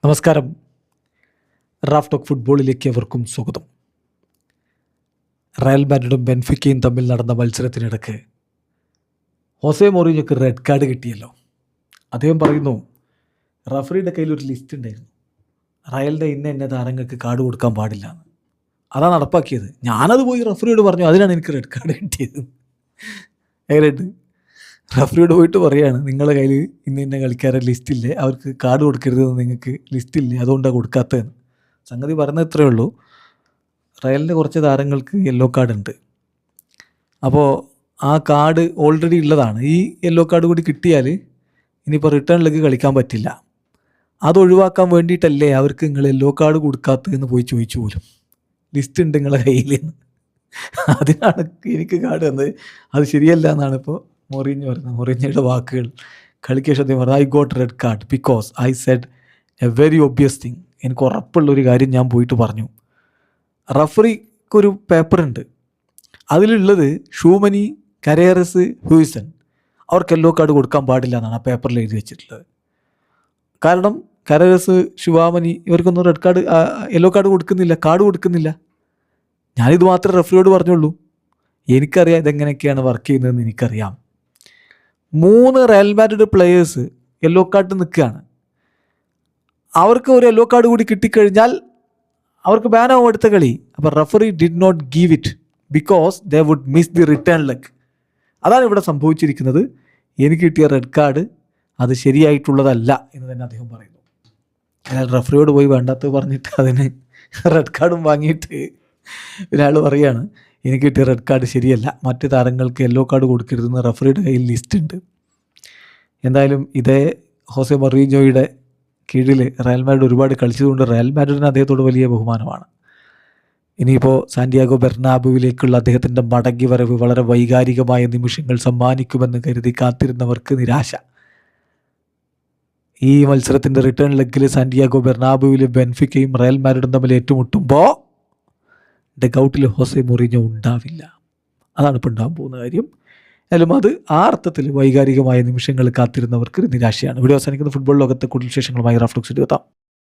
നമസ്കാരം. Raf talk ഫുട്ബോളിലേക്ക് അവർക്കും സ്വാഗതം. റയൽ മാഡ്രിഡും ബെൻഫിക്കയും തമ്മിൽ നടന്ന മത്സരത്തിനിടയ്ക്ക് ഹോസെ മൗറിഞ്ഞോക്ക് റെഡ് കാർഡ് കിട്ടിയല്ലോ. അദ്ദേഹം പറയുന്നു, റഫറിയുടെ കയ്യിൽ ഒരു ലിസ്റ്റ് ഉണ്ടായിരുന്നു, റയലിൻ്റെ ഇന്ന താരങ്ങൾക്ക് കാർഡ് കൊടുക്കാൻ പാടില്ല എന്ന്. അതാണ് നടപ്പാക്കിയത്. ഞാനത് പോയി റഫറിയോട് പറഞ്ഞു, അതിനാണ് എനിക്ക് റെഡ് കാർഡ് കിട്ടിയത്. എങ്ങനെയുണ്ട്? റഫറിയോട് പോയിട്ട് പറയാണ്, നിങ്ങളുടെ കയ്യിൽ ഇന്ന കളിക്കാരുടെ ലിസ്റ്റില്ലേ, അവർക്ക് കാർഡ് കൊടുക്കരുതെന്ന് നിങ്ങൾക്ക് ലിസ്റ്റില്ലേ, അതുകൊണ്ടാണ് കൊടുക്കാത്തതെന്ന്. സംഗതി പറഞ്ഞത് ഇത്രയേ ഉള്ളൂ. റയലിൻ്റെ കുറച്ച് താരങ്ങൾക്ക് യെല്ലോ കാർഡ് ഉണ്ട്. അപ്പോൾ ആ കാർഡ് ഓൾറെഡി ഉള്ളതാണ്. ഈ യെല്ലോ കാർഡ് കൂടി കിട്ടിയാൽ ഇനിയിപ്പോൾ റിട്ടേണിലേക്ക് കളിക്കാൻ പറ്റില്ല. അത് ഒഴിവാക്കാൻ വേണ്ടിയിട്ടല്ലേ അവർക്ക് നിങ്ങൾ യെല്ലോ കാർഡ് കൊടുക്കാത്തതെന്ന് പോയി ചോദിച്ചു പോലും. ലിസ്റ്റ് ഉണ്ട് നിങ്ങളുടെ കയ്യിൽ, അതിനാണ് എനിക്ക് കാർഡ് തന്നത്. അത് ശരിയല്ല എന്നാണ് ഇപ്പോൾ മൊറീഞ്ഞോ പറയുന്നത്. മൊറീഞ്ഞോയുടെ വാക്കുകൾ കളിക്ക് ശേഷം പറഞ്ഞു, I got red card because I said a very obvious thing. എനിക്ക് ഉറപ്പുള്ളൊരു കാര്യം ഞാൻ പോയിട്ട് പറഞ്ഞു. റഫറിക്കൊരു പേപ്പറുണ്ട്, അതിലുള്ളത് ഷൂമനി, കരേറസ്, ഹ്യൂസൻ, അവർക്ക് യെല്ലോ കാർഡ് കൊടുക്കാൻ പാടില്ല എന്നാണ് ആ പേപ്പറിൽ എഴുതി വെച്ചിട്ടുള്ളത്. കാരണം കരേറസ്, ശുവാമനി ഇവർക്കൊന്നും റെഡ് കാർഡ് യെല്ലോ കാർഡ് കൊടുക്കുന്നില്ല. ഞാനിത് മാത്രമേ റഫറിയോട് പറഞ്ഞുള്ളൂ. എനിക്കറിയാം ഇതെങ്ങനെയൊക്കെയാണ് വർക്ക് ചെയ്യുന്നതെന്ന് എനിക്കറിയാം. 3 Real Madrid players yellow card നിൽക്കുകയാണ്. അവർക്ക് ഒരു യെല്ലോ കാർഡ് കൂടി കിട്ടിക്കഴിഞ്ഞാൽ അവർക്ക് ബാനാവും അടുത്ത കളി. അപ്പോൾ referee did not give it because they would miss the return leg. അതാണ് ഇവിടെ സംഭവിച്ചിരിക്കുന്നത്. എനിക്ക് കിട്ടിയ റെഡ് കാർഡ് അത് ശരിയായിട്ടുള്ളതല്ല എന്ന് തന്നെ അദ്ദേഹം പറയുന്നു. അയാൾ റഫറിയോട് പോയി വേണ്ടാത്തത് പറഞ്ഞിട്ട് അതിന് റെഡ് കാർഡും വാങ്ങിയിട്ട് ഒരാൾ പറയുകയാണ്, എനിക്ക് കിട്ടിയ റെഡ് കാർഡ് ശരിയല്ല, മറ്റ് താരങ്ങൾക്ക് യെല്ലോ കാർഡ് കൊടുക്കരുതെന്ന് റഫറിയുടെ കയ്യിൽ ലിസ്റ്റ് ഉണ്ട്. എന്തായാലും ഇതേ ഹോസെ മൊറീഞ്ഞോയുടെ കീഴിൽ റയൽ മാഡ്രിഡ് ഒരുപാട് കളിച്ചതുകൊണ്ട് റയൽ മാഡ്രിഡിന് അദ്ദേഹത്തോട് വലിയ ബഹുമാനമാണ്. ഇനിയിപ്പോൾ സാന്റിയാഗോ ബെർണാബുവിലേക്കുള്ള അദ്ദേഹത്തിൻ്റെ മടങ്ങി വരവ് വളരെ വൈകാരികമായ നിമിഷങ്ങൾ സമ്മാനിക്കുമെന്ന് കരുതി കാത്തിരുന്നവർക്ക് നിരാശ. ഈ മത്സരത്തിൻ്റെ റിട്ടേൺ ലെഗിൽ സാന്റിയാഗോ ബെർണാബുവിൽ ബെൻഫിക്കയും റയൽ മാഡ്രിഡും തമ്മിൽ ഏറ്റുമുട്ടുമ്പോൾ ഡഗൗട്ടിൽ ഹോസെ മൊറീഞ്ഞോ ഉണ്ടാവില്ല. അതാണ് ഇപ്പോൾ ഉണ്ടാകാൻ പോകുന്ന കാര്യം. എന്നാലും അത് ആ അർത്ഥത്തിൽ വൈകാരികമായ നിമിഷങ്ങൾ കാത്തിരുന്നവർക്ക് നിരാശയാണ്. വീഡിയോ അവസാനിക്കുന്ന ഫുട്ബോൾ ലോകത്തെ കൂടുതൽ വിശേഷങ്ങളുമായി റാഫ് ടോക്സിൽ എത്താം.